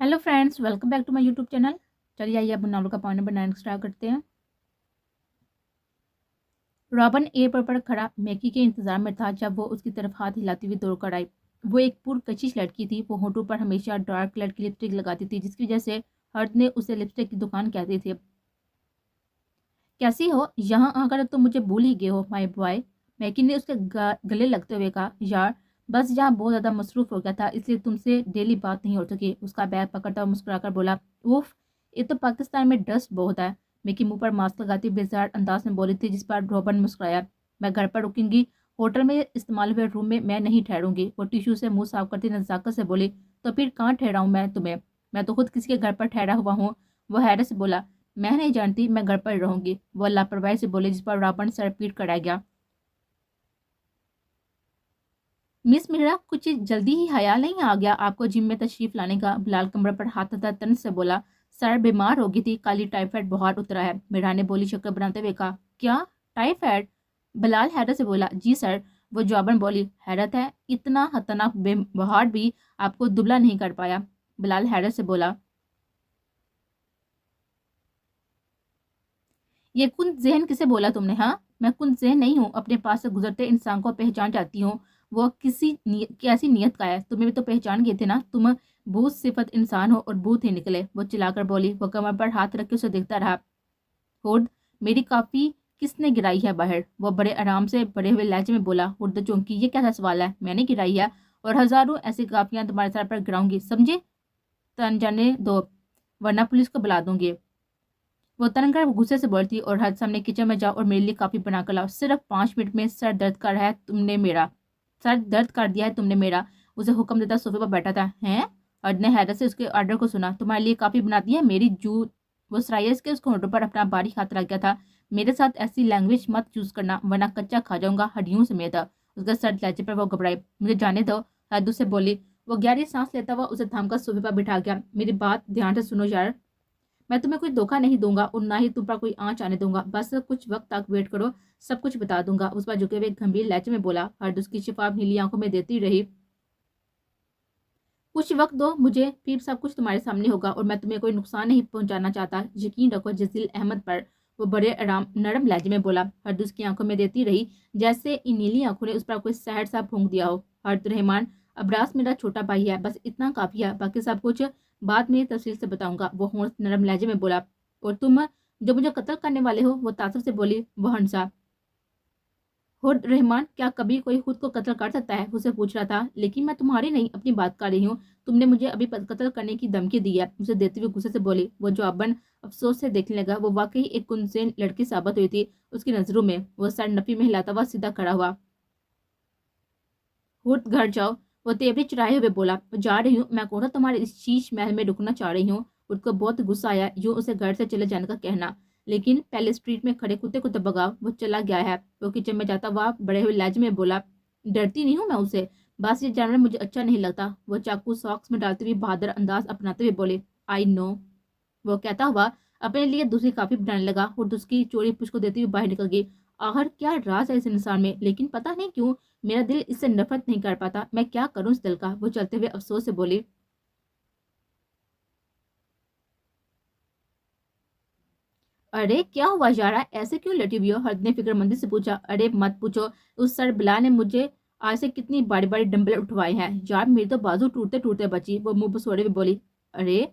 Hello friends, welcome back to my YouTube channel. चलिए आइए अब नावल का पॉइंट नंबर 9 स्टार्ट करते हैं। रॉबन एयरपोर्ट पर खड़ा मैकी के इंतजार में था जब वो उसकी तरफ हाथ हिलाती हुई दौड़ कर आई। वो एक पुरकशिश लड़की थी। वो होठों पर हमेशा डार्क कलर की लिपस्टिक लगाती थी, जिसकी वजह से हर्द ने उसे लिपस्टिक की दुकान कहते थे। कैसी हो? यहाँ आकर तो मुझे भूल ही गए हो माय बॉय। मैकी ने उसके गले लगते हुए कहा। यार बस यहाँ बहुत ज़्यादा मसरूफ हो गया था, इसलिए तुमसे डेली बात नहीं हो सकी। उसका बैग पकड़ता हुआ मुस्कुराकर बोला, उफ, ये तो पाकिस्तान में डस्ट बहुत है। मैकी मुंह पर मास्क लगाती बेजार अंदाज में बोली थी, जिस पर रॉबन मुस्कुराया। मैं घर पर रुकूंगी, होटल में इस्तेमाल हुए रूम में मैं नहीं ठहरूंगी। वो टिश्यू से मुंह साफ करती नजाकत से बोली, तो फिर कहाँ ठहराऊँ मैं तुम्हें? मैं तो खुद किसी के घर पर ठहरा हुआ हूँ। वो हैरत से बोला, मैं नहीं जानती, मैं घर पर रहूंगी। वो लापरवाही से बोले, जिस पर रावण सर पीट कराया गया। मिस मीरा, कुछ जल्दी ही ख्याल नहीं आ गया आपको जिम में तशरीफ लाने का? बिलाल कमरे पर हाथ रखा तंज से बोला। सर बीमार हो गई थी, काली टाइफाइड बुखार उतरा है। मीरा ने बोली शक्ल बनाते हुए कहा। क्या टाइफाइड? बिलाल हैरत से बोला। जी सर। वो जवाबन बोली। हैरत है, इतना खतरनाक बुखार भी आपको दुबला नहीं कर पाया। बिलाल हैरत से बोला। ये कुन जहन किसे बोला तुमने? हाँ, मैं कुन जहन नहीं हूँ। अपने पास से गुजरते इंसान को पहचान जाती हूँ। वो कैसी नियत का है, तुम्हें भी तो पहचान गए थे ना। तुम भूत सिफत इंसान हो और भूत ही निकले। वो चिल्लाकर बोली। वो कमर पर हाथ रख के उसे देखता रहा। हुर्द, मेरी काफी किसने गिराई है बाहर? वो बड़े आराम से बड़े हुए लहजे में बोला। हुर्द चौंकी। ये कैसा सवाल है? मैंने गिराई है, और हजारों ऐसी काफियां तुम्हारे सर पर गिराऊंगी, समझे? तन जाने दो, वरना पुलिस को बुला दूंगी। वो तनकर गुस्से से बोलती, और हद सामने किचन में जाओ और मेरे लिए काफी बनाकर लाओ। सिर्फ 5 मिनट में सर दर्द कर है तुमने मेरा। सर दर्द कर दिया है तुमने मेरा। उसे हुक्म देता सोफे पर बैठा था। हैं? अर्द ने हैरत से उसके ऑर्डर को सुना। तुम्हारे लिए काफी बनाती है मेरी जू? वो सराइस के उसके होठों पर अपना बारीक हाथ रख गया था। मेरे साथ ऐसी लैंग्वेज मत यूज करना, वरना कच्चा खा जाऊंगा हड्डियों समेत। उसके सर लहजे पर वो घबराई। मुझे जाने दो, हद से बोली। वो गहरी सांस लेता हुआ उसे थामकर सोफे पर बिठा गया। मेरी बात ध्यान से सुनो यार, मैं तुम्हें कोई धोखा नहीं दूंगा और ना ही तुम पर कोई आंच आने दूंगा। बस कुछ वक्त तक वेट करो, सब कुछ बता दूंगा। उस पर झुके हुए गंभीर लहजे में बोला। हर्द उसकी शिफाफ नीली आंखों में देती रही। कुछ वक्त दो मुझे, फिर सब कुछ तुम्हारे सामने होगा, और मैं तुम्हें कोई नुकसान नहीं पहुंचाना चाहता। यकीन रखो जजील अहमद पर। वो बड़े आराम नरम लहजे में बोला। हर्द उसकी आंखों में देती रही, जैसे इन नीली आंखों ने उस पर कोई सहर सा फूंक दिया हो। हर्द रहमान, अब्रास मेरा छोटा भाई है, बस इतना काफी है, बाकी सब कुछ बाद में तफसील से बताऊंगा। वो होंठ नरम लहजे में बोला। और तुम जो मुझे कत्ल करने वाले हो? वो तासुब से बोली। वो हंसा। हुड रहमान, क्या कभी कोई खुद को कत्ल कर सकता है? उसे पूछ रहा था। लेकिन मैं तुम्हारी नहीं, अपनी बात कर रही हूँ। तुमने मुझे अभी कत्ल करने की धमकी दी है, उसे देते हुए गुस्से से बोली। वो जवाबन अफसोस से देखने लगा। वो वाकई एक गुनसेन लड़की साबित हुई थी उसकी नजरों में। वो सर नफी में हिलाता हुआ सीधा खड़ा हुआ। हुड, घर जाओ, वो तेवरी चुराए हुए बोला। जा रही हूँ, मैं कौन सा तुम्हारे इस शीश महल में रुकना चाह रही हूँ? उसको बहुत गुस्सा आया यूं उसे घर से चले जाने का कहना, लेकिन पहले स्ट्रीट में खड़े कुत्ते को तो भगाओ। वो चला गया है। वो किचन में जाता हुआ बड़े हुए लहजे में बोला। डरती नहीं हूँ मैं उसे, बस ये जानवर मुझे अच्छा नहीं लगता। वो चाकू सॉक्स में डालते हुए बहादुर अंदाज अपनाते हुए बोले। I know. वो कहता हुआ अपने लिए दूसरी काफी बनाने लगा और उसकी चोरी पुष्प को देती हुई बाहर निकल गई। आखिर क्या राज है इस इंसान में, लेकिन पता नहीं क्यों मेरा दिल इससे नफरत नहीं कर पाता। मैं क्या करूं इस दिल का? वो चलते हुए अफसोस से बोली। अरे क्या हुआ यारा, ऐसे क्यों लटी हुई हो? हर्द ने फिक्रमंदी से पूछा। अरे मत पूछो, उस सर बिला ने मुझे आज से कितनी बड़ी बड़ी डंबल उठवाए हैं यार, मेरी तो बाजू टूटते टूटते बची। वो मुंह बसोड़े हुए बोली। अरे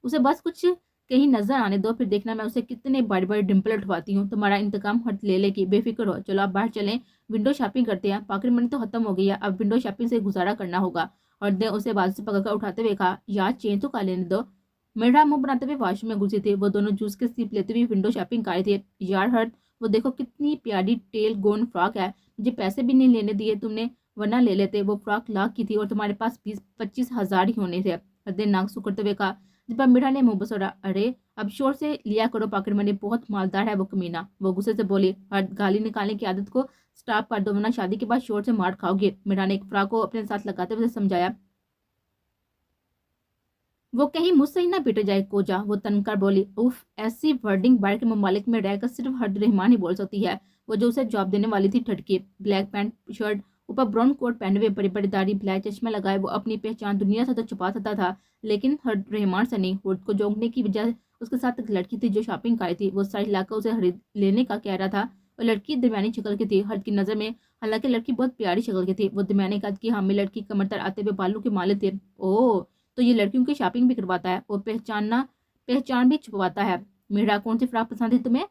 उसे बस कुछ कहीं नजर आने दो, फिर देखना मैं उसे कितने बड़ी बड़ी डिम्पल उठवाती हूँ। तुम्हारा इंतकाम हट ले लेगी, बेफिक्र हो। चलो आप बाहर चलें, विंडो शॉपिंग करते हैं। पॉकेट मनी तो खत्म हो गई है, अब विंडो शॉपिंग से गुजारा करना होगा। हर्द ने उसे बाजू से पकड़कर उठाते हुए कहा। यार चेंज तो कर लेने दो। मेरा मुंह बनाते हुए वॉशरूम में घुसे थे। वो दोनों जूस के सिप लेते हुए विंडो शॉपिंग कर रहे थे। यार हर्द, वो देखो कितनी प्यारी टेल गोन फ्रॉक है। मुझे पैसे भी नहीं लेने दिए तुमने, वरना ले लेते। वो फ्रॉक लाख की थी और तुम्हारे पास 20-25 हज़ार ही होने थे। हर्द ने नाक सुकड़ते हुए कहा। जिस पर मीठा ने मुंह बसोड़ा। अरे अब शोर से लिया करो पॉकेट मनी, बहुत मालदार है वो कमीना। वो गुस्से से बोली। हर्द, गाली निकालने की आदत को स्टॉप कर दो, वरना शादी के बाद शोर से मार खाओगे। मीठा ने एक फ्रॉक को अपने साथ लगाते हुए समझाया। वो कहीं मुझसे ही ना पिट जाए कोजा। वो तनकर बोली। उफ, ऐसी वर्डिंग बाहर के ममालिक में रहकर सिर्फ हर्द रहमान ही बोल सकती है। वो जो उसे जवाब देने वाली थी ठटकी। ब्लैक पैंट शर्ट ऊपर ब्राउन कोट पहने हुए, बड़ी बड़ी दाढ़ी, ब्लैक चश्मा लगाए, वो अपनी पहचान दुनिया से तो छुपा सकता था, लेकिन रहमान से नहीं। हुड को जोंकने की वजह उसके साथ एक लड़की थी जो शॉपिंग आई थी। वो सारी लाकर उसे खरीद लेने का कह रहा था। और लड़की दरमियानी शक्ल की थी हर्ट की नज़र में। हालांकि लड़की बहुत प्यारी शक्ल की थी। वो दरमियाने कद की हामिल लड़की कमर तर आते हुए बालों के माले थे। ओह, तो ये लड़कियों की शॉपिंग भी करवाता है और पहचान भी छुपवाता है। मीरा, कौन सी फ्रॉक पसंद है तुम्हें?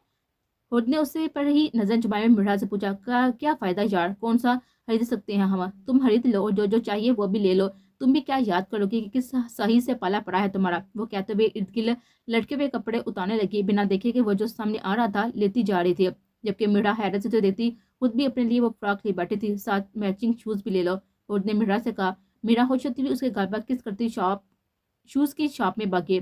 हुड ने उससे पर ही नजर जुमाए में मीरा से पूछा, क्या फायदा यार, कौन सा खरीद सकते हैं हम? तुम खरीद लो और जो जो चाहिए वो भी ले लो। तुम भी क्या याद करोगे कि किस सही से पाला पड़ा है तुम्हारा? वो कहते हुए इर्द गिर्द लटके हुए कपड़े उतारने लगी, बिना देखे कि वो जो सामने आ रहा था लेती जा रही थी। जबकि मीरा हैरत से तो देखती, खुद भी अपने लिए वो फ्रॉक ली बैठी थी, साथ मैचिंग शूज भी ले लो। हुड ने मीरा से कहा। मीरा खुश होती हुई उसके गाल पर किस करती शूज की शॉप में भागी।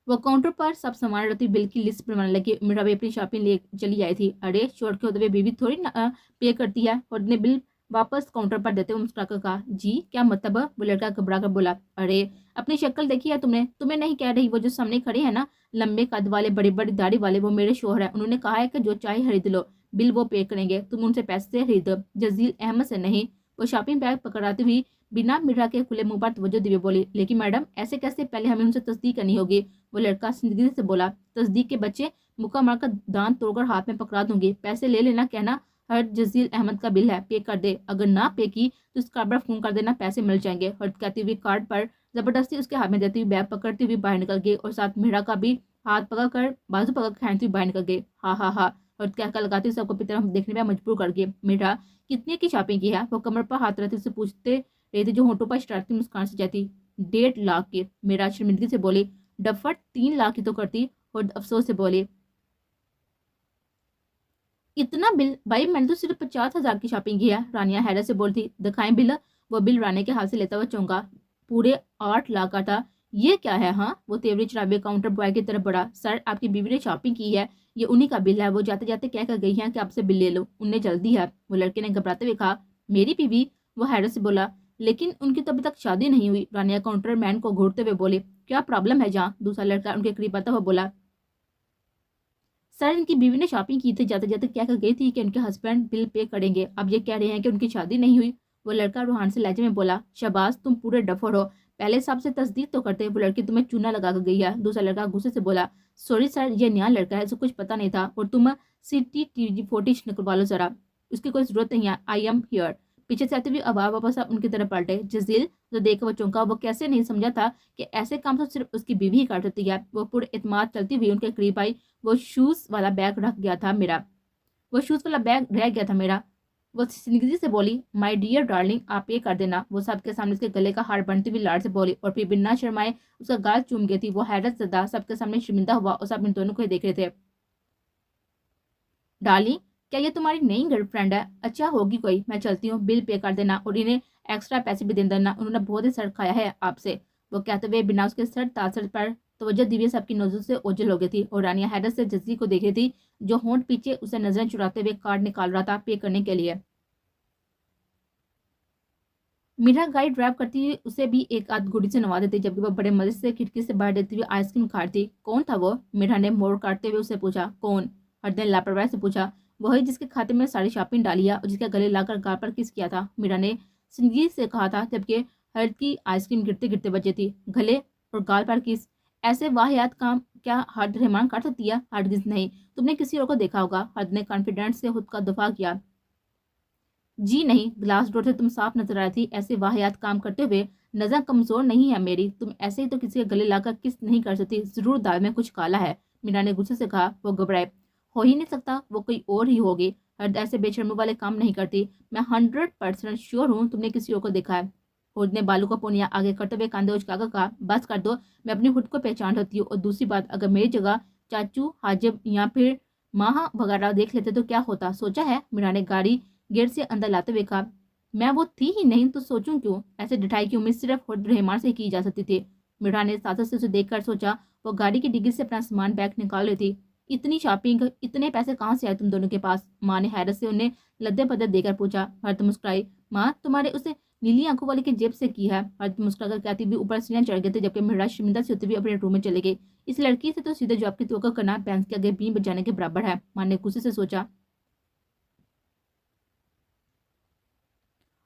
वो काउंटर पर सब सामान रखती बिल की लिस्ट बनवाने लगी। मीरा भी अपनी शॉपिंग ले चली आई थी। अरे, शोर के होते हुए बीवी थोड़ी ना पे करती है। और ने बिल वापस काउंटर पर देते हुए मुस्कुराकर कहा, जी क्या मतलब? वो लड़का घबरा कर बोला, अरे अपनी शक्ल देखी है तुमने? तुम्हें नहीं कह रही, वो जो सामने खड़े हैं ना, लंबे कद वाले, बड़ी बड़ी दाढ़ी वाले, वो मेरे शोहर है। उन्होंने कहा है कि जो चाहे खरीद लो, बिल वो पे करेंगे, तुम उनसे पैसे से खरीदो, जजील अहमद से नहीं। वो शॉपिंग बैग पकड़ाती हुई बिना मीरा के खुले मुंह पर तवज्जो दिए बोली, लेकिन मैडम ऐसे कैसे? पहले हमें उनसे तस्दीक करनी होगी। वो लड़का संजीदगी से बोला, तस्दीक के बच्चे, मुक्का मारकर दांत तोड़कर हाथ में पकड़ा दूंगी। पैसे ले लेना, कहना हर जजील अहमद का बिल है, पे कर दे। अगर ना पे की तो इस कार्ड पर फोन कर देना, पैसे मिल जाएंगे। हर्ट कहती हुई कार्ड पर जबरदस्ती उसके हाथ में देती हुई बैग पकड़ती हुई बाहर निकल गई और साथ मीरा का भी हाथ पकड़ कर बाजू पकड़ खींचती हुई बाहर निकल गई। हा हा हा, और कहकर लगाती हुई सबको अपनी तरफ देखने पर मजबूर कर गई। मीरा, कितने की शॉपिंग की है? वो कमर पर हाथ रखते उससे पूछते रही थी, जो होंठों पर शरारती मुस्कान से जाती। 1.5 लाख की। मीरा शर्मिंदगी से बोली, डफट 3 लाख की तो करती। और अफसोस से बोली, इतना बिल? भाई मैंने तो सिर्फ 50,000 की शॉपिंग की है। रानिया हैरत से बोलती, दिखाएं बिल। वो बिल रानी के हाथ से लेता हुआ चौंका, पूरे 8 लाख का था। ये क्या है? हाँ, वो तेवरी चढ़ावे काउंटर बॉय की तरफ बढ़ा। सर, आपकी बीवी ने शॉपिंग की है, ये उन्हीं का बिल है। वो जाते जाते कह कर गई है कि आपसे बिल ले लो, उन्हें जल्दी है। वो लड़के ने घबराते हुए कहा, मेरी बीवी? वो हैरत से बोला, लेकिन उनकी तो अभी तक शादी नहीं हुई। रानिया काउंटर मैन को घूरते हुए बोले, क्या प्रॉब्लम है जहाँ? दूसरा लड़का उनके करीब आता हुआ बोला, सर, इनकी बीवी ने शॉपिंग की थी, जाते जाते क्या कर गई थी कि उनके हस्बैंड बिल पे करेंगे। अब ये कह रहे हैं कि उनकी शादी नहीं हुई। वो लड़का रूहान से लहजे में बोला, शाबाश, तुम पूरे डफर हो, पहले साहब से तस्दीक तो करते। वो लड़की तुम्हें चूना लगा कर गई है। दूसरा लड़का गुस्से से बोला, सॉरी सर, ये नया लड़का है, इसको कुछ पता नहीं था। और तुम CCTV फुटेज निकलवा लो जरा, उसकी कोई जरूरत नहीं है। I am here. पीछे से आते हुए आवाज वापस उनकी तरफ पलटे। जजील तो देखकर वो चौंका। वो कैसे नहीं समझा था कि ऐसे काम तो सिर्फ उसकी बीवी ही कर सकती है। वो पूरे एतमाद चलती हुई उनके करीब आई। वो शूज वाला बैग रख गया था मेरा वो शूज वाला बैग रह गया था मेरा। वो स्निग्धी से बोली, माय डियर डार्लिंग, आप ये कर देना। वो सबके सामने उसके गले का हार बनती हुई लाड़ से बोली और फिर बिना शर्माए उसका गाल चूम गई थी। वो हैरत ज़दा सबके सामने शर्मिंदा हुआ और सब इन दोनों को ही देख रहे थे। डार्लिंग, क्या ये तुम्हारी नई गर्लफ्रेंड है? अच्छा, होगी कोई। मैं चलती हूँ, बिल पे कर देना और इन्हें एक्स्ट्रा पैसे भी दे देना, उन्होंने बहुत ही सर खाया है आपसे। वो कहते हुए बिना उसके सर तासर पर तवज्जो दिव्य सबकी नजर से ओझल हो गई थी और रानिया हैरत से जज्जी को देख रही थी, जो होंठ पीछे उसे नजरें चुराते हुए कार्ड निकाल रहा था पे करने के लिए। मीरा गाड़ी ड्राइव करती हुई उसे भी एक आध गुड़ी से नवा देती, जबकि वह बड़े मजे से खिड़की से बाहर देती हुई आइसक्रीम खाती। कौन था वो? मीरा ने मोड़ काटते हुए उससे पूछा। कौन? हर ने लापरवाही से पूछा। वही जिसके खाते में सारी शॉपिंग डाली है और जिसके गले लाकर गाल पर किस किया था, मीरा ने संजीदगी से कहा था, जबकि हर की आइसक्रीम गिरते गिरते बची थी। गले और गाल पर किस? ऐसे वाहियात काम क्या हर्द रहमान कर सकती है? हरगिज नहीं, तुमने किसी और को देखा होगा। हर्द ने कॉन्फिडेंस से खुद का दफा किया। जी नहीं, ग्लास डोर से तुम साफ नजर आ रही थी ऐसे वाहियात काम करते हुए। नजर कमजोर नहीं है मेरी, तुम ऐसे ही तो किसी के गले लाकर किस नहीं कर सकती। जरूर दाल में कुछ काला है, मीरा ने गुस्से से कहा। वो घबराए। हो ही नहीं सकता, वो कोई और ही होगी। हर ऐसे बेशर्मी वाले काम नहीं करती। मैं 100% श्योर हूँ तुमने किसी और को देखा है। खुद ने बालू का पोनिया आगे करते हुए कांधे उचकाकर कहा, बस कर दो, मैं अपनी खुद को पहचान सकती हूँ। और दूसरी बात, अगर मेरी जगह चाचू हाजिब या फिर माँ वगैरह देख लेते तो क्या होता, सोचा है? मीरा ने गाड़ी गेट से अंदर लाते हुए कहा, मैं वो थी ही नहीं तो सोचूं क्यों? ऐसे ढिठाई की उम्मीद सिर्फ रहमान से की जा सकती थी। मीरा ने साथी से उसे देखकर सोचा, वो गाड़ी की डिग्गी से अपना सामान बैग निकाल रही थी। इतनी शॉपिंग, इतने पैसे कहाँ से आए तुम दोनों के पास? माँ ने हैरत से उन्हें लद्दे पद्दे देकर पूछा। हर्त मुस्कुराई। माँ, तुम्हारे उसे नीली आंखों वाले की जेब से की है। हर्त मुस्कुराकर कहती हुई ऊपर सीढ़ियां चढ़ गए थे, जबकि मीरा शर्मिंदा से होते हुए अपने रूम में चले गई। इस लड़की से तो सीधे जॉब की तवक्को करना बैंस के आगे बीम बजाने के बराबर है, माँ ने गुस्से से सोचा।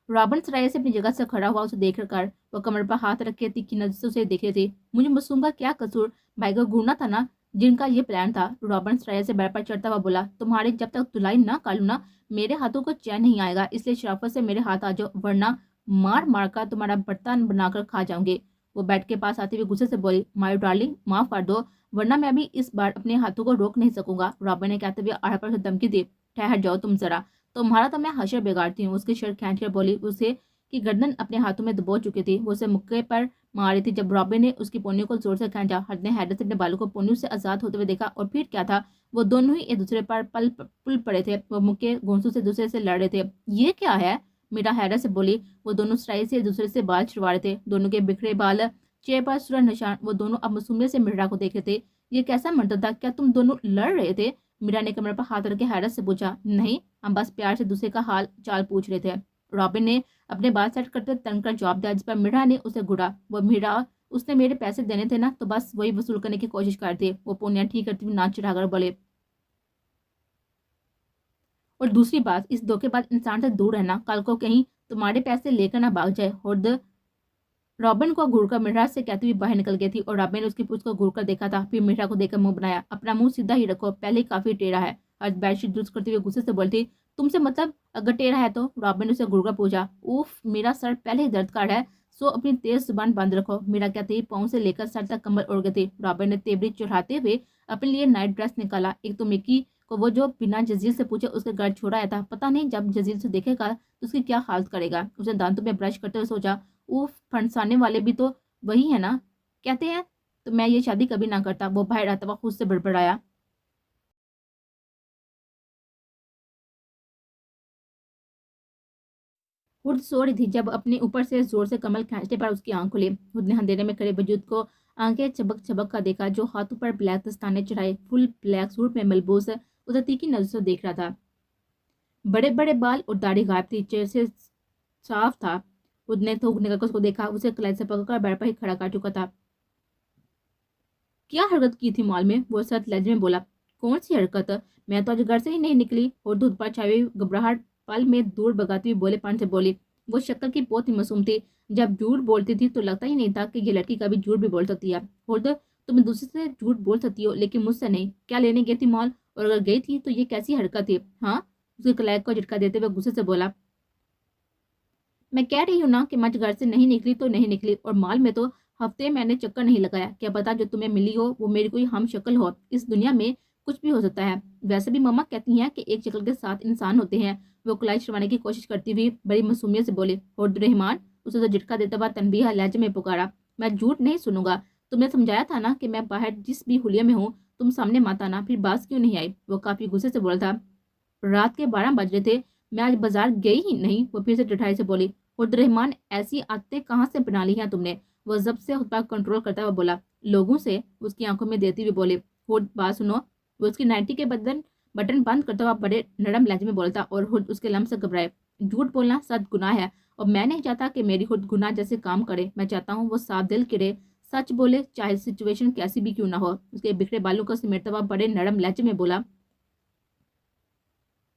रॉबिन सराय से अपनी जगह से खड़ा हुआ उसे देख कर वो कमर पर हाथ रखे तीखी नजर से उसे देख रहे थे। मुझे मासूम का क्या कसूर, भाई को घूरना था ना जिनका ये प्लान था। रॉबिन सराय से बेड पर चढ़ता हुआ बोला, तुम्हारे जब तक धुलाई ना काटूं ना मेरे हाथों को चैन नहीं आएगा, इसलिए शराफत से मेरे हाथ आ जाओ वरना मार मार कर तुम्हारा बर्तन बनाकर खा जाऊंगे। वो बेड के पास आते हुए गुस्से से बोली, माय डार्लिंग माफ कर दो वरना मैं भी इस बार अपने हाथों को रोक नहीं सकूंगा। रॉबिन ने कहते हुए आड़ पर से धमकी दी, ठहर जाओ तुम जरा, तुम्हारा तो मैं हशर बिगाड़ती हूँ। उसकी शर्ट खींच कर बोली, उसे की गर्दन अपने हाथों में दबो चुकी थी। वो उसे मुक्के पर मार रही थी जब रॉबिन ने उसकी पोनियों को जोर से खींचा। हद ने हैरत से अपने बालों को पोनियों से आजाद होते हुए देखा और फिर क्या था, वो दोनों ही एक दूसरे पर पुल पड़े थे। वो मुक्के गोंसों से दूसरे से लड़ रहे थे। ये क्या है, मीरा हैरत से बोली। वो दोनों स्टाइल से एक दूसरे से बाल छुड़वा रहे थे। दोनों के बिखरे बाल, चेहरे पर सुरह निशान। वो दोनों अब मासूमियत से मीरा को देख रहे थे। ये कैसा मंजर था, क्या तुम दोनों लड़ रहे थे? मीरा ने कमर पर हाथ रख के हैरत से पूछा। नहीं, हम बस प्यार से दूसरे का हाल चाल पूछ रहे थे। रॉबिन ने अपने बाल सेट करते तन कर जवाब दिया, जिस पर मीरा ने उसे घुरा। वो मीरा, उसने मेरे पैसे देने थे ना तो बस वही वसूल करने की कोशिश करते। वो पुनिया ठीक करती हुई नाच चढ़ाकर बोले, और दूसरी बात, इस धोखेबाज इंसान से दूर रहना, कल को कहीं तुम्हारे पैसे लेकर ना भाग जाए। और रॉबिन को घूरकर मीरा से कहती हुई बाहर निकल गई थी और रॉबिन ने उसकी पूछ को घूरकर देखा था, फिर मीरा को देखकर मुंह बनाया। अपना मुंह सीधा ही रखो, पहले ही काफी टेढ़ा है। आज बेडशीट दुरुस्त करते हुए गुस्से से बोलती, तुमसे मतलब अगर टेढ़ा है तो? रॉबिन ने उसे घूरकर पूछा। उफ, मेरा सर पहले ही दर्द कर है, सो अपनी तेज जुबान बंद रखो। मीरा कहते ही पाँव से लेकर सर तक कमर उड़ गई थी। रॉबिन ने तेबड़ी चढ़ाते हुए अपने लिए नाइट ड्रेस निकाला। एक तो मिकी को वो जो बिना जजील से पूछे उसके घर छोड़ आया था, पता नहीं जब जजील से देखेगा तो उसकी क्या हालत करेगा। उसने दांतों में ब्रश करते हुए सोचा, उफ, फंसाने वाले भी तो वही है ना, कहते हैं तो मैं ये शादी कभी ना करता। वो बाहर आता हुआ खुद से बड़बड़ाया। खुद सो रही थी जब अपने ऊपर से जोर से कमल खींचने पर उसकी आंख खुली। खुद ने अंधेरे में खड़े वजूद को आंखें चबक चबक कर देखा, जो हाथों पर ब्लैक दस्ताने चढ़ाए फुल ब्लैक सूट में मलबूस उसे तीखी नजर से देख रहा था। बड़े बड़े बाल और दाढ़ी गायब थी, चेहरे से साफ था। खुद ने थूक निकलकर उसको देखा, उसे कलाई से पकड़कर बेड पर ही खड़ा कर चुका था। क्या हरकत की थी मॉल में? वो सत लहजे में बोला। कौन सी हरकत? मैं तो आज घर से ही नहीं निकली। और दूध पर छाई हुई घबराहट पल में दूर भगाती हुई बोलेपन से बोली। वो शक्ल की बहुत ही मासूम थी। जब झूठ बोलती थी तो लगता ही नहीं था कि ये लड़की कभी झूठ भी बोल सकती है। और तुम दूसरे से झूठ बोल सकती हो लेकिन मुझसे नहीं। क्या लेने गई थी मॉल? और अगर गई थी तो ये कैसी हरकत थी? हाँ, उसके कलाई को झटका देते हुए गुस्से से बोला। मैं कह रही हूँ ना कि मैं घर से नहीं निकली तो नहीं निकली, और मॉल में तो हफ्ते मैंने चक्कर नहीं लगाया। क्या पता जो तुम्हें मिली हो वो मेरी कोई हम शक्ल हो। इस दुनिया में कुछ भी हो सकता है। वैसे भी मम्मा कहती हैं कि एक शक्ल के साथ इंसान होते हैं। वो कलाई छुड़वाने की कोशिश करती हुई बड़ी मासूमियत से बोले। और रहमान, उसे तो झटका देता हुआ तनबीह लहजे में पुकारा। मैं झूठ नहीं सुनूंगा। तुमने समझाया था ना कि मैं बाहर जिस भी हुलिये में हूँ, तुम सामने मत आना। फिर बात क्यों नहीं आई? वो काफी गुस्से से बोला था। रात के 12 बज रहे थे, मैं आज बाजार गई ही नहीं। वो फिर से ठठाई से बोली। और रहमान, ऐसी आदतें कहाँ से बना ली हैं तुमने? वो जब से खुद पर कंट्रोल करता हुआ बोला। लोगों से, उसकी आंखों में देती हुई बोले। खुद बात सुनो। वो उसकी नाइटी के बटन बंद करता हुआ बड़े नरम लहजे में बोलता और खुद उसके लम्ब से घबराए। झूठ बोलना सच गुनाह है और मैं नहीं चाहता कि मेरी खुद गुनाह जैसे काम करे। मैं चाहता हूँ वो साफ दिल करे, सच बोले, चाहे सिचुएशन कैसी भी क्यों ना हो। उसके बिखरे बालों को समेटता हुआ बड़े नरम लहजे में बोला।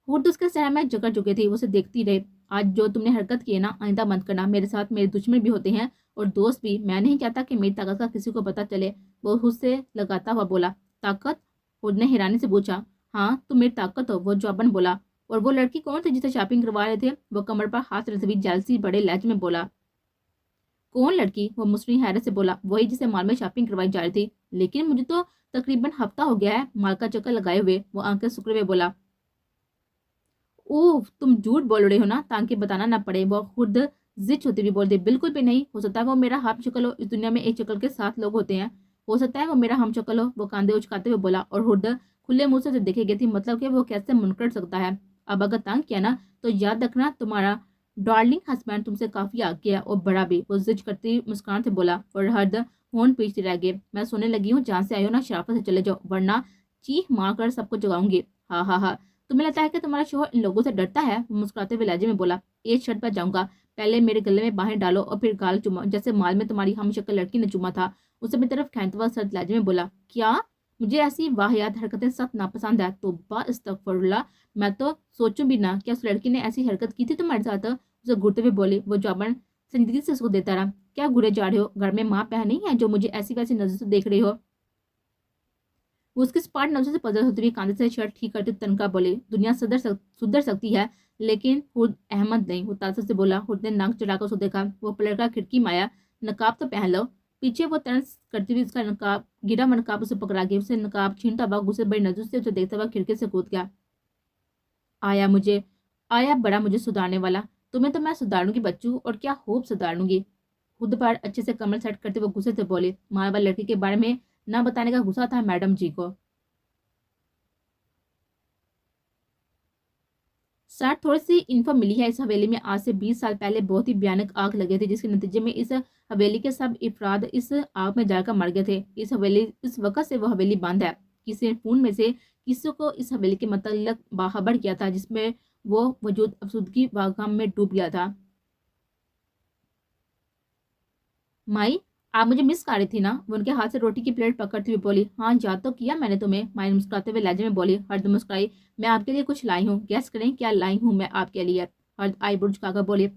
खुद उसके सर में जकड़ चुकी थी। उसे देखती रहे। आज जो तुमने हरकत की है ना, आइंदा मत करना। मेरे साथ मेरे दुश्मन भी होते हैं और दोस्त भी। मैं नहीं चाहता कि मेरी ताकत का किसी को पता चले। वो खुद से लगाता हुआ बोला। ताकत? खुद ने हैरानी से पूछा। हाँ, तुम मेरी ताकत हो, वो जौबन बोला। और वो लड़की कौन थी जिसे शॉपिंग करवा रहे थे? वो कमर पर हाथ रखते हुए जलसी बड़े लहजे में बोला। कौन लड़की? वो मुस्लिम हैरत से बोला। वही जिसे मॉल में शॉपिंग करवाई जा रही थी। लेकिन मुझे तो तकरीबन हफ्ता हो गया है मॉल का चक्कर लगाए हुए। वो आंखें सुकड़े हुए बोला। ओह, तुम झूठ बोल रहे हो ना, ताकि बताना ना पड़े। वो खुद जिद होती हुई बोलती। बिल्कुल भी नहीं। हो सकता है वो मेरा हम शक्ल हो। इस दुनिया में एक शक्ल के 7 लोग होते हैं। हो सकता है वो मेरा हम शक्ल हो। वो कांधे उचकाते हुए बोला और खुद खुले मुंह से देखे गई थी। मतलब कि वो कैसे मुनकर सकता है। अब अगर तंग किया ना तो याद रखना, तुम्हारा डार्लिंग हस्बैंड तुमसे काफी आगे है और बड़ा भी। वो जिद करती मुस्कान से बोला और हद होन पीछे रह गए। मैं सोने लगी हूँ, जहाँ से आई हो ना शराफत से चले जाओ वरना चीख मार कर सबको जगाऊंगी। हाँ हाँ हाँ, तुम्हें लगता है कि तुम्हारा शोहर इन लोगों से डरता है? वो मुस्कुराते हुए लहजे में बोला। एक शर्त पर जाऊंगा, पहले मेरे गले में बाहें डालो और फिर गाल चुमा, जैसे माल में तुम्हारी हम शक्ल लड़की ने चुमा था। उसे अपनी तरफ खींचते हुए सर्द लहजे में बोला। क्या? मुझे ऐसी वाहियात हरकतें सख्त नापसंद है। तौबा इस्तगफुरुल्लाह, मैं तो सोचूं भी ना। क्या उस लड़की ने ऐसी हरकत की थी तुम्हारे साथ? उसे घूरते हुए बोली। वो जवान संजीदगी से उसको देता रहा। क्या घूरे जा रहे हो? घर में माँ बहन नहीं है जो मुझे ऐसी वैसी नजर से देख रही हो? वो उसकी स्पार्ट नजर से पजल होती हुई कांधे से शर्ट ठीक करते तनका बोली। दुनिया सुधर सकती है लेकिन खुद अहमद नहीं। वो तासर से बोला। खुद ने नाक चढ़ाकर उसको देखा। वो पलटकर खिड़की में आया। नकाब तो पहन लो। पीछे वो तर्स करती हुई उसका नकाब गिरा हुआ नकाब उसे पकड़ा गया। उसे नकाब छीनता हुआ गुस्से भरी नजर से उसे देखता हुआ खिड़की से कूद गया। आया बड़ा मुझे सुधारने वाला। तुम्हें तो मैं सुधारूंगी बच्चू, और क्या खूब सुधारूंगी। खुद पर अच्छे से कमर सेट करते हुए गुस्से से बोले। मारवा लड़की के बारे में ना बताने का गुस्सा था मैडम जी को। सर, थोड़ी सी इन्फो मिली है। इस हवेली में आज से 20 साल पहले बहुत ही भयानक आग लगी थी, जिसके नतीजे में इस हवेली के सब अफराद इस आग में जलकर मर गए थे। इस वक्त से वो हवेली बंद है। किसी ने फोन में से किसी को इस हवेली के मतलब बाखबर किया था, जिसमें वो वजूद अफसुदगी व गम में डूब गया था। माई, आप मुझे मिस कर रही थी ना? वो उनके हाथ से रोटी की प्लेट पकड़ती हुई बोली। हाँ, याद तो किया मैंने तुम्हें। माई ने मुस्कुराते हुए लहजे में बोली। हर्द मुस्कुराई। मैं आपके लिए कुछ लाई हूँ, गैस करें क्या लाई हूँ मैं आपके लिए? हर्द आईब्रो झुकाकर बोली।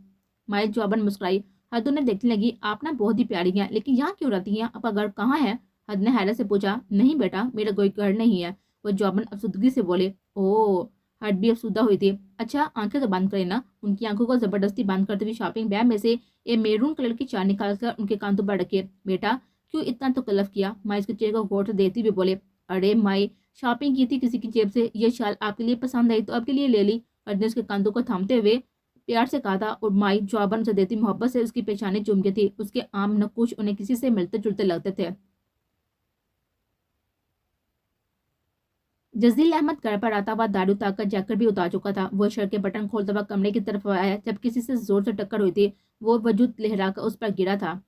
माई जवाबन मुस्कुराई। हर्द उन्हें देखने लगी। आप ना बहुत ही प्यारी हैं, लेकिन यहाँ क्यों रहती हैं? आपका घर कहाँ है? हर्द ने हैरत से पूछा। नहीं बेटा, मेरा कोई घर नहीं है। वो जवाबन अफसुदगी से बोले। ओह। हर्द भी अफसुदा हुई थी। अच्छा, आंखें तो बंद करें ना। उनकी आंखों को जबरदस्ती बंद करते हुए शॉपिंग बैग में से ये मेरून कलर की चार निकालकर उनके कांधों पर रखे। बेटा, क्यों इतना तो कलफ किया? माई इसके चेहरे को गौर से देती हुए बोले। अरे माई, शॉपिंग की थी किसी की जेब से। ये शाल आपके लिए पसंद आई तो आपके लिए ले ली। अर्जुन ने उसके कांधों को थामते हुए प्यार से कहा था, और माई जवाबन उसे देती मोहब्बत से उसकी पेशानी चूम गई थी। उसके आम नकुश उन्हें किसी से मिलते जुलते लगते थे। जजील अहमद घर पर आता हुआ दारू ताकर जैकेट भी उतार चुका था। वो शर्ट के बटन खोलता हुआ कमरे की तरफ आया। जब किसी से जोर से टक्कर हुई थी, वो वजूद लहराकर उस पर गिरा था।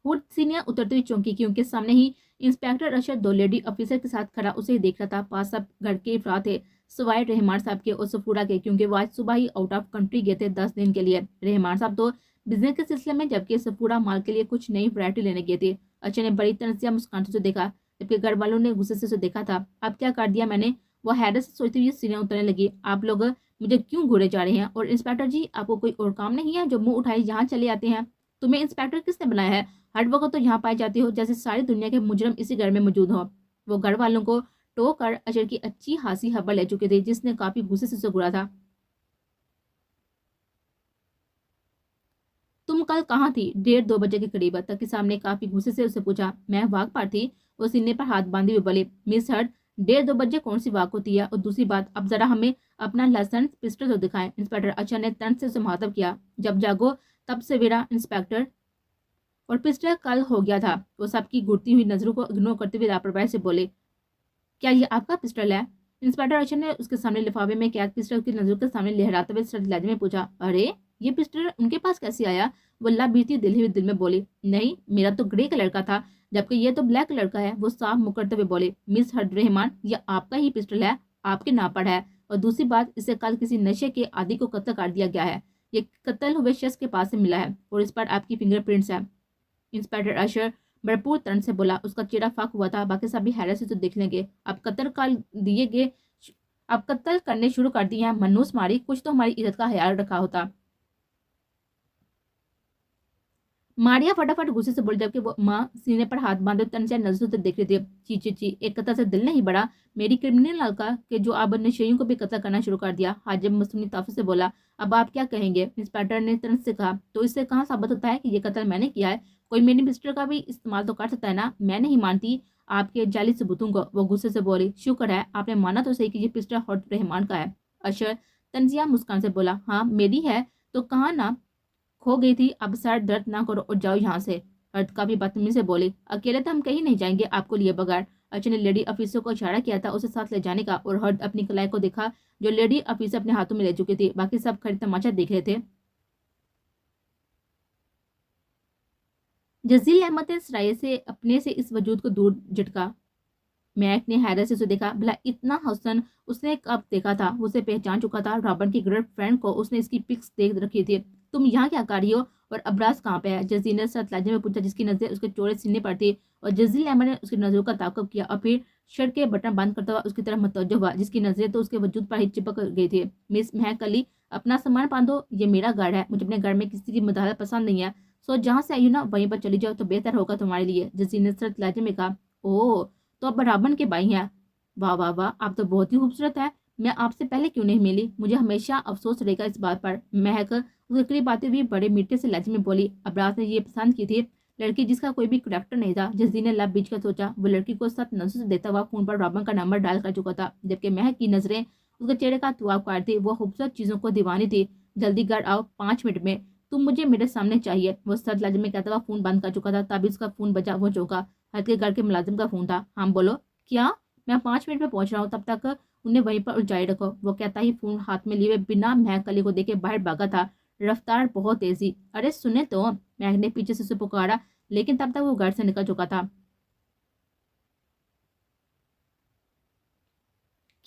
हुड सीनियर उतरती हुई चौंकी, क्योंकि सामने ही इंस्पेक्टर अशर दो लेडी ऑफिसर के साथ खड़ा उसे ही देख रहा था। पास सब घर के अफराद थे, सवाए रहमान साहब के और सफूरा के, क्योंकि वो आज सुबह ही आउट ऑफ कंट्री गए थे 10 दिन के लिए। रहमान साहब तो बिजनेस के सिलसिले में, जबकि सफूरा माल के लिए कुछ नई वैरायटी लेने गए थे। अशर ने बड़ी तनसिया मुस्कान से देखा, जबकि घर वालों ने गुस्से से उसे देखा था। अब क्या कर दिया मैंने? वो हैरत से सोचती हुई सीनियर उतरने लगी। आप लोग मुझे क्यों घूरे जा रहे हैं? और इंस्पेक्टर जी, आपको कोई और काम नहीं है जो मुंह उठाए यहाँ चले आते हैं? तुम्हें इंस्पेक्टर किसने बनाया है? हर वक्त तो यहाँ पाई जाती हो जैसे सारी दुनिया के मुजरम इसी घर में मौजूद हो। वो घर वालों को टो कर अशर की अच्छी खासी खबर ले चुके थे, जिसने काफी गुस्से से उसे घूरा था। तुम कल कहाँ थी? 1:30 बजे के करीब। तक के सामने काफी गुस्से से उसे पूछा। मैं वाक पर थी। वो सीने पर हाथ बांधे हुए बोले। मिस हर्ट, 1:30 बजे कौन सी वाक होती है? और दूसरी बात, अब जरा हमें अपना लाइसेंस पिस्टल तो दिखाएं। इंस्पेक्टर अचर ने तंज से उसे मुखातब किया। जब जागो तब सवेरा इंस्पेक्टर, और पिस्टल कल हो गया था। वो सबकी घूरती हुई नजरों को इग्नोर करते हुए लापरवाही से बोले। क्या ये आपका पिस्टल है? इंस्पेक्टर अशर ने उसके सामने लिफाफे में कैद पिस्टल की नजरों के सामने लहराते हुए सख्त लहजे में पूछा। अरे, ये पिस्टल उनके पास कैसे आया? वल्ला बीती दिल ही दिल में बोली। नहीं, मेरा तो ग्रे कलर का था, जबकि ये तो ब्लैक कलर का है। वो साफ मुकरते हुए बोले। मिस हर्द रहमान, ये आपका ही पिस्टल है, आपके नाम पर है। और दूसरी बात, इसे कल किसी नशे के आदि को कत्ल कर दिया गया है। ये कत्ल हुए शख्स के पास से मिला है और इस पर आपकी फिंगरप्रिंट्स है। इंस्पेक्टर अशर भरपूर तन से बोला। उसका चेहरा फाक हुआ था। बाकी सभी हैरत से तो देख लेंगे। अब कत्ल करने शुरू कर दिए हैं। मनूस मारी, कुछ तो हमारी इज्जत का ख्याल रखा होता। मारिया फटाफट गुस्से से बोली, जबकि वो माँ सीने पर हाथ बांधे तनचा नजरों से देख रही थी। ची ची ची, एक कतल से दिल नहीं बड़ा मेरी क्रिमिनल लड़का के जो अब नशेइयों को भी कत्ल करना शुरू कर दिया। हाजिब मसूम ने ताफे से बोला। अब आप क्या कहेंगे? इंस्पेक्टर ने तंज से कहा। तो इससे कहाँ साबित होता है कि ये कत्ल मैंने किया है? कोई मेरी पिस्टल का भी इस्तेमाल तो कर सकता है ना? मैं नहीं मानती आपके जाली सबूतों को। वो गुस्से से बोली। शुक्र है आपने माना तो सही कि ये पिस्टल हॉट रहमान का है। अशर तंजिया मुस्कान से बोला। हाँ मेरी है तो कहा ना खो गई थी। अब सर दर्द ना करो और जाओ यहाँ से। अर्थ काफी बदतमीजी से बोली। अकेले तो हम कहीं नहीं जाएंगे आपको लिए बगैर। अर्चन ने लेडी ऑफिसर को इशारा किया था उसे साथ ले जाने का, और हर्द अपनी कलाई को देखा जो लेडी ऑफिसर अपने हाथों में ले चुकी थी। बाकी सब खड़े तमाशा देख रहे थे। जजील अहमद ने सराय से अपने से इस वजूद को दूर झटका। मैक ने हैरत से उसे देखा। भला इतना हसन उसने कब देखा था? वो उसे पहचान चुका था। रॉबर्ट की गर्ल फ्रेंड को उसने इसकी पिक्स देख रखी थी। तुम यहाँ क्या कर रही हो? और अबराज कहाँ पे है? जजील ने सत लहजे में पूछा, जिसकी नजर उसके चौड़े सीने पर थी। और जजील अहमद ने उसकी नजरों का ताक़ुब किया और फिर शर्ट के बटन बंद करता हुआ उसकी तरफ मुतवज्जो हुआ, जिसकी नजरें तो उसके वजूद पर ही चिपक गई थी। मिस महक अली, अपना सामान बांधो, ये मेरा घर है, मुझे अपने घर में किसी की मदाखलत पसंद नहीं है। सो जहाँ से आई हो ना वहीं पर चली जाओ तो बेहतर होगा तुम्हारे लिए, जसीर ने सरत लहजे में कहा। ओह, तो आप रावण के भाई हैं? वाह वाह वाह, आप तो बहुत ही खूबसूरत है। मैं आपसे पहले क्यों नहीं मिली? मुझे हमेशा अफसोस रहेगा इस बात पर। महक उसके करीब आते हुए बड़े मीठे से लहजे में बोली। अबराज ने ये पसंद की थी, लड़की जिसका कोई भी करैक्टर नहीं था। जसीर ने लब बीच कर सोचा। वो लड़की को सख्त नजर से देता हुआ फोन पर रावण का नंबर डायल कर चुका था, जबकि महक की नजरें उसके चेहरे का तुआब कर थी। वो खूबसूरत चीजों को दीवानी थी। जल्दी घर आओ, 5 मिनट में तुम मुझे मेरे सामने चाहिए। वो सख्त लहजे में कहता हुआ फोन बंद कर चुका था। तभी उसका फोन बजा। वो चौंका। हद के घर के मुलाजिम का फोन था। हाँ बोलो। क्या? मैं 5 मिनट में पहुंच रहा हूँ, तब तक उन्हें वहीं पर उलझाए रखो। वो कहता ही फोन हाथ में लिए बिना महक अली को देखे बाहर भागा था। रफ्तार बहुत तेजी। अरे सुने तो, महक ने पीछे से उसे पुकारा, लेकिन तब तक वो घर से निकल चुका था।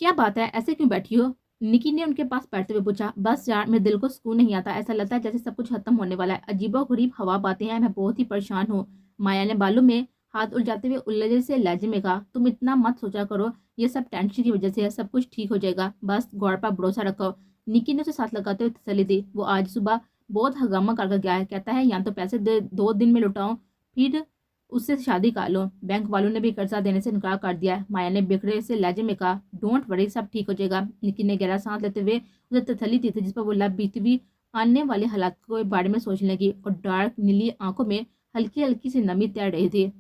क्या बात है, ऐसे क्यों बैठी हो? निकी ने उनके पास बैठते हुए पूछा। बस यार, मेरे दिल को सुकून नहीं आता, ऐसा लगता है जैसे सब कुछ खत्म होने वाला है। अजीबोगरीब हवा बातें हैं, मैं बहुत ही परेशान हूँ। माया ने बालों में हाथ उलझाते हुए उल्लझे से लहजे में कहा। तुम इतना मत सोचा करो, ये सब टेंशन की वजह से है, सब कुछ ठीक हो जाएगा, बस गौर पर भरोसा रखो। निकी ने उसे साथ लगाते हुए तसल्ली दी। वो आज सुबह बहुत हंगामा कर गया है, कहता है या तो पैसे 2 दिन में लौटाऊं, फिर उससे शादी कर लो। बैंक वालों ने भी कर्जा देने से इनकार कर दिया है। माया ने बिगड़े से लहजे में कहा। डोंट वरी, सब ठीक हो जाएगा। निकी ने गहरा सांस लेते हुए उसे तसल्ली दी थी, जिस पर वो लब बीती हुई आने वाले हालात के बारे में सोचने लगी और डार्क नीली आंखों में हल्की हल्की सी नमी तैर रही थी।